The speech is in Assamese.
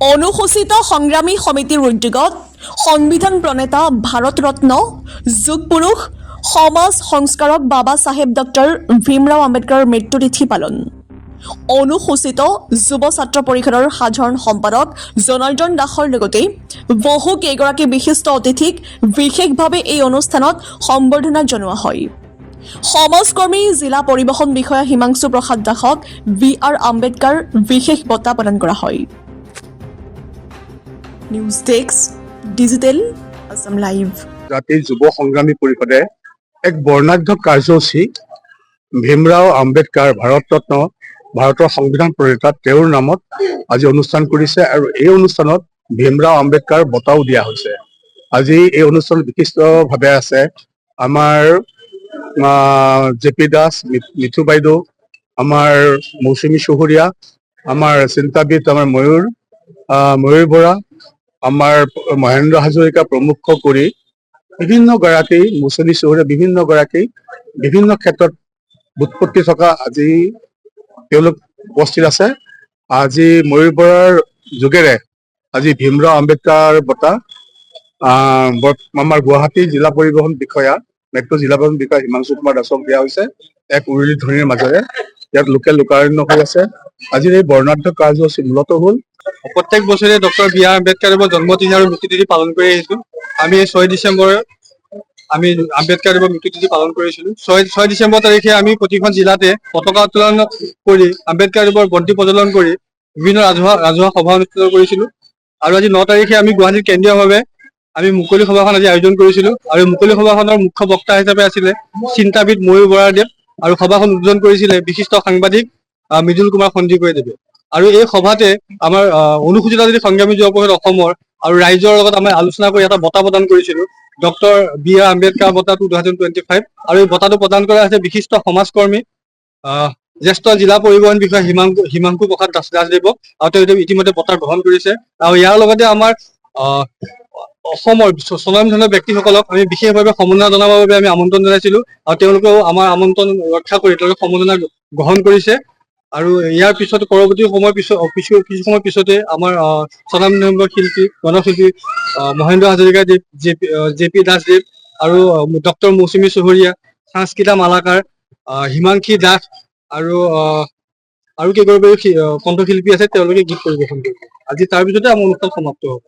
অনুসূচিত সংগ্ৰামী সমিতিৰ উদ্যোগত সংবিধান প্ৰণেতা ভাৰত ৰত্ন যুগ পুৰুষ সমাজ সংস্কাৰক বাবা চাহেব ডক্টৰ ভীমৰাও আম্বেদকাৰৰ মৃত্যুতিথি পালন। অনুসূচিত যুৱ ছাত্ৰ পৰিষদৰ সাধাৰণ সম্পাদক জনাৰ্দন দাসৰ লগতে বহু কেইগৰাকী বিশিষ্ট অতিথিক বিশেষভাৱে এই অনুষ্ঠানত সম্বৰ্ধনা জনোৱা হয়। সমাজকৰ্মী জিলা পৰিবহণ বিষয়া হিমাংশু প্ৰসাদ দাসক VR আম্বেদকাৰ বিশেষ বঁটা প্ৰদান কৰা হয়। News desk digital Assam live. জাতীয় যুৱ সংগ্ৰামী পৰিষদে এক বৰ্ণাঢ্য কাৰ্যসূচী ভীমৰাও আম্বেদকাৰ ভাৰত ৰত্ন ভাৰতৰ সংবিধান প্ৰণেতা তেওঁৰ নামত আজি অনুষ্ঠান কৰিছে আৰু এই অনুষ্ঠানত ভীমৰাও আম্বেদকাৰ বঁটাও দিয়া হৈছে। আজি এই অনুষ্ঠান বিশিষ্টভাৱে আছে আমাৰ JP দাস, মিথু বাইদেউ, আমাৰ মৌচুমী চৌহৰীয়া, আমাৰ চিন্তাবিদ আমাৰ ময়ূৰ বৰা, আমাৰ মহেন্দ্ৰ হাজৰিকা প্ৰমুখ কৰি বিভিন্ন গৰাকী মৌচুমী চৌহৰীয়া বিভিন্ন ক্ষেত্ৰত বুৎপত্তি থকা আজি তেওঁলোক উপস্থিত আছে। আজি ময়ূৰ বৰাৰ যোগেৰে আজি ভীমৰাও আম্বেদকাৰ বঁটা আমাৰ গুৱাহাটী জিলা পৰিবহণ বিষয়া মেট্ৰ' জিলা পৰিবহণ বিষয়া হিমাংশু কুমাৰ দাসক দিয়া হৈছে। এক উৰুলি ধ্বনিৰ মাজেৰে ইয়াত লোকে লোকাৰণ্য হৈ আছে। আজিৰ এই বৰ্ণাঢ্য কাৰ্যসূচী মূলত হ'ল প্ৰত্যেক বছৰে ডক্টৰ বি আৰ আম্বেদকাৰৰ জন্মদিন আৰু মৃত্যুতিথি পালন কৰি আহিছো। আমি 6 ডিচেম্বৰ আমি আম্বেদকাৰৰ মৃত্যুতিথি পালন কৰিছিলো। 6 ডিচেম্বৰ তাৰিখে আমি প্ৰতিখন জিলাতে পতাকা উত্তোলন কৰি আম্বেদকাৰৰ বন্তি প্ৰজ্বলন কৰি বিভিন্ন ৰাজহুৱা সভা অনুষ্ঠিত কৰিছিলো। আৰু আজি 9 তাৰিখে আমি গুৱাহাটীৰ কেন্দ্ৰীয়ভাৱে আমি মুকলি সভাখন আজি আয়োজন কৰিছিলো আৰু মুকলি সভাখনৰ মুখ্য বক্তা হিচাপে আছিলে চিন্তাবিদ ময়ূৰ বৰাদেৱ আৰু সভাখন উদ্বোধন কৰিছিলে বিশিষ্ট সাংবাদিক মৃদুল কুমাৰ সঞ্জীৱদেৱে। আৰু এই সভাতে আমাৰ অনুসূচিত জাতি সংগ্ৰামী যুৱ পৰিষদ অসমৰ আৰু ৰাইজৰ লগত আমি আলোচনা কৰি এটা বঁটা প্ৰদান কৰিছিলো, ডক্টৰ বি আৰ আম্বেদকাৰ বঁটা 2025। আৰু এই বঁটাটো প্ৰদান কৰা হৈছে বিশিষ্ট সমাজকৰ্মী জ্যেষ্ঠ জিলা পৰিবহণ বিষয়া হিমাংশু প্ৰসাদ দাসদেৱক, আৰু তেওঁ ইতিমধ্যে বঁটা গ্ৰহণ কৰিছে। আৰু ইয়াৰ লগতে আমাৰ অসমৰ স্বনামধন্য ব্যক্তিসকলক আমি বিশেষভাৱে সম্বৰ্ধনা জনাবৰ বাবে আমি আমন্ত্ৰণ জনাইছিলো আৰু তেওঁলোকেও আমাৰ আমন্ত্ৰণ ৰক্ষা কৰি তেওঁলোকে সম্বৰ্ধনা গ্ৰহণ কৰিছে। আৰু ইয়াৰ পিছত পৰৱৰ্তী সময় কিছু সময় পিছতে আমাৰ স্বনামধন্য শিল্পী গণশিল্পী মহেন্দ্ৰ হাজৰিকাদেৱ, JP দাসদেৱ আৰু ডক্টৰ মৌচুমী চৌহৰীয়া, সংস্কৃতা মালাকাৰ হিমাংশী দাস আৰু কেইগৰাকী কণ্ঠশিল্পী আছে, তেওঁলোকে গীত পৰিৱেশন কৰিব। আজি তাৰ পিছতে আমাৰ অনুষ্ঠান সমাপ্ত হ'ব।